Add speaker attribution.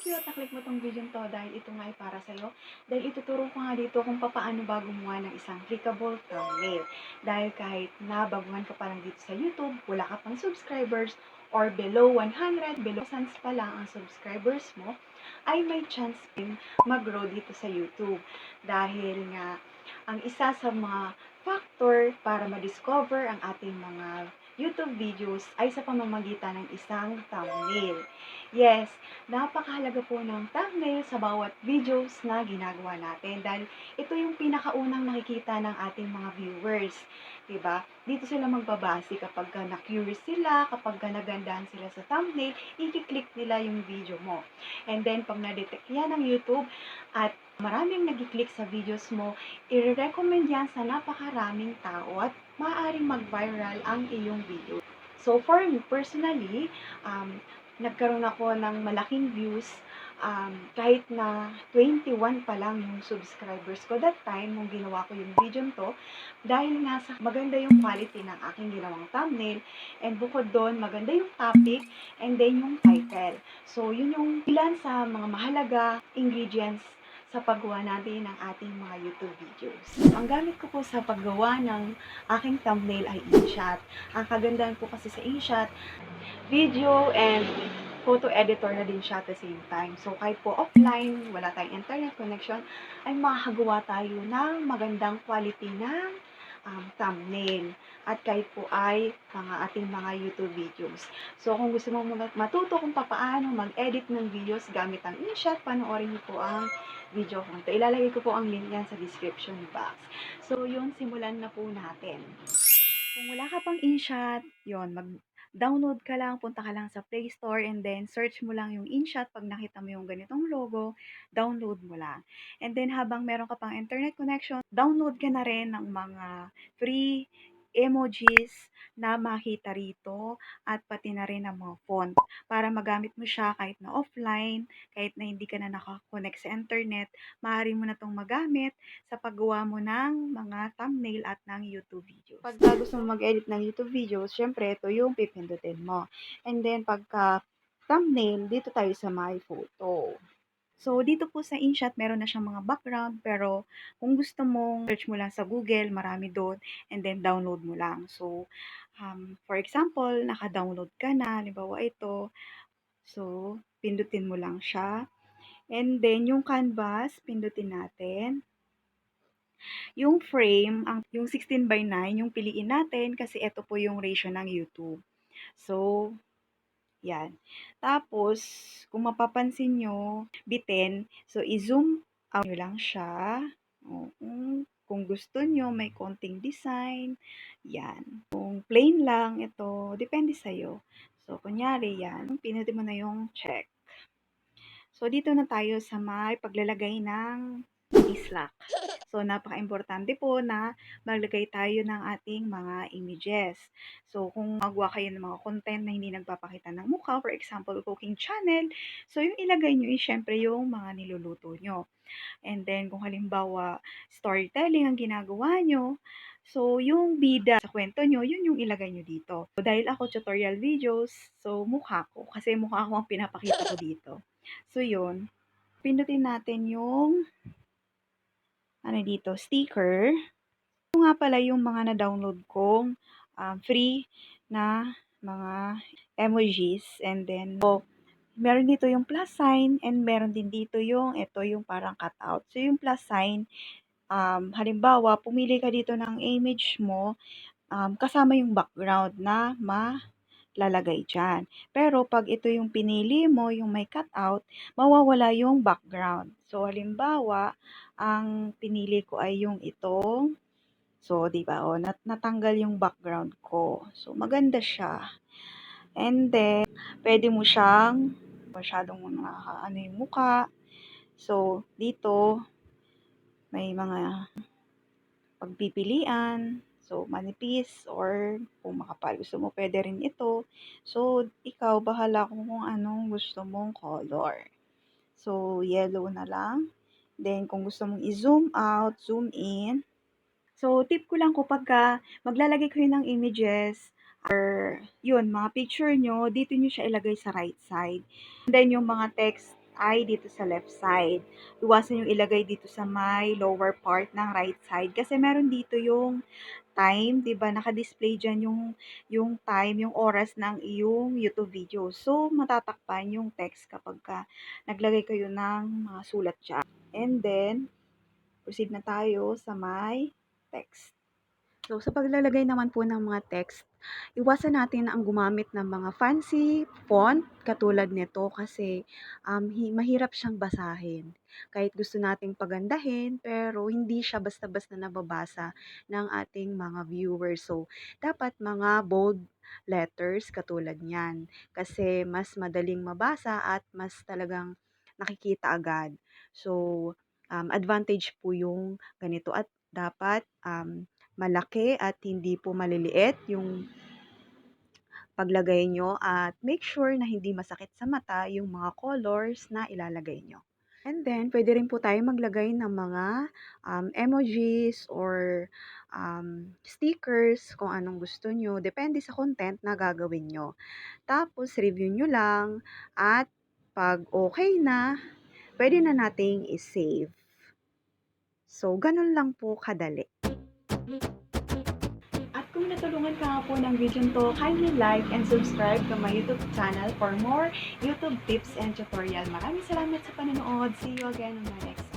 Speaker 1: cute, na-click mo tong video to dahil ito nga ay para sa'yo. Dahil ituturo ko nga dito kung paano ba gumawa ng isang clickable thumbnail. Dahil kahit na baguhan ka pa lang dito sa YouTube, wala ka pang subscribers, or below 100, below 1,000 pa lang ang subscribers mo, ay may chance din mag-grow dito sa YouTube. Dahil nga, ang isa sa mga factor para ma-discover ang ating mga YouTube videos ay sa pamamagitan ng isang thumbnail. Yes, napakahalaga po ng thumbnail sa bawat videos na ginagawa natin dahil ito yung pinakaunang nakikita ng ating mga viewers. Diba? Dito sila magbabase kapag na-curious sila, kapag nagandahan sila sa thumbnail, i-click nila yung video mo. And then, pag na-detect yan ng YouTube at maraming nag-click sa videos mo, i-recommend yan sa napakaraming tao at maaaring mag-viral ang iyong video. So, for me, personally, nagkaroon ako ng malaking views kahit na 21 pa lang yung subscribers ko that time nung ginawa ko yung video to dahil nga sa maganda yung quality ng aking ginawang thumbnail and bukod doon maganda yung topic and then yung title. So yun yung ilan sa mga mahalaga ingredients sa paggawa natin ng ating mga YouTube videos. Ang gamit ko po sa paggawa ng aking thumbnail ay InShot. Ang kagandahan po kasi sa InShot, video and photo editor na din siya at the same time. So, kahit po offline, wala tayong internet connection, ay makakagawa tayo ng magandang quality ng thumbnail. At kahit po ay ating mga YouTube videos. So, kung gusto mong matuto kung paano mag-edit ng videos gamit ang InShot, panoorin niyo po ang video ko. Ilalagay ko po ang link yan sa description box. So, yun, simulan na po natin. Kung wala ka pang InShot, yun, mag-download ka lang, punta ka lang sa Play Store, and then search mo lang yung InShot. Pag nakita mo yung ganitong logo, download mo lang. And then habang meron ka pang internet connection, download ka na rin ng mga free emojis na makita rito at pati na rin ang mga font para magamit mo siya kahit na offline, kahit na hindi ka na nakakonect sa internet, maaari mo na itong magamit sa paggawa mo ng mga thumbnail at ng YouTube videos. Pagka gusto mo mag-edit ng YouTube videos, syempre ito yung pipindutin mo. And then pagka thumbnail, dito tayo sa my photo. So, dito po sa InShot, meron na siyang mga background, pero kung gusto mong search mo lang sa Google, marami doon, and then download mo lang. So, for example, naka-download ka na, halimbawa ito, so, pindutin mo lang siya. And then, yung canvas, pindutin natin. Yung frame, yung 16:9, yung piliin natin kasi ito po yung ratio ng YouTube. So, yan. Tapos, kung mapapansin nyo, bitin, so i-zoom out nyo lang siya. Kung gusto nyo, may konting design, yan. Kung plain lang, ito, depende sa'yo. So, kunyari, yan, pinutin mo na yung check. So, dito na tayo sa may paglalagay ng islak. So, napaka-importante po na maglagay tayo ng ating mga images. So, kung magawa kayo ng mga content na hindi nagpapakita ng mukha, for example, cooking channel, so yung ilagay nyo is syempre yung mga niluluto nyo. And then, kung halimbawa, storytelling ang ginagawa nyo, so yung bida sa kwento nyo, yun yung ilagay nyo dito. So, dahil ako tutorial videos, so mukha ko, kasi mukha ko ang pinapakita ko dito. So, yun. Pindutin natin yung dito, sticker. Ito nga pala yung mga na-download kong free na mga emojis. And then, meron dito yung plus sign and meron din dito yung, ito yung parang cutout. So, yung plus sign, halimbawa, pumili ka dito ng image mo, kasama yung background na lalagay dyan. Pero pag ito yung pinili mo, yung may cutout, mawawala yung background. So, halimbawa, ang pinili ko ay yung itong, so, di ba, natanggal yung background ko. So, maganda siya. And then, pwede mo siyang, masyadong yung mukha. So, dito, may mga pagpipilian. So, manipis or kung makapal. Gusto mo, pwede rin ito. So, ikaw, bahala kung anong gusto mong color. So, yellow na lang. Then, kung gusto mong i-zoom out, zoom in. So, tip ko lang kapag maglalagay kayo ng images or yun, mga picture nyo, dito nyo siya ilagay sa right side. And then, yung mga text, ay dito sa left side. Iwasan yung ilagay dito sa may lower part ng right side kasi meron dito yung time, 'di ba? Naka-display diyan yung time, yung oras ng iyong YouTube video. So, matatakpan yung text kapagka naglagay kayo ng mga sulat diyan. And then, proceed na tayo sa may text. So, sa paglalagay naman po ng mga text, iwasan natin ang gumamit ng mga fancy font katulad nito kasi mahirap siyang basahin. Kahit gusto nating pagandahin, pero hindi siya basta-basta nababasa ng ating mga viewers. So, dapat mga bold letters katulad niyan kasi mas madaling mabasa at mas talagang nakikita agad. So, advantage po yung ganito at dapat malaki at hindi po maliliit yung paglagay nyo at make sure na hindi masakit sa mata yung mga colors na ilalagay nyo. And then, pwede rin po tayo maglagay ng mga emojis or stickers kung anong gusto nyo. Depende sa content na gagawin nyo. Tapos, review nyo lang at pag okay na, pwede na nating i-save. So, ganun lang po kadali. At kung natulungan ka nga po ng video to, kindly like and subscribe to my YouTube channel for more YouTube tips and tutorial. Maraming salamat sa panonood. See you again on my next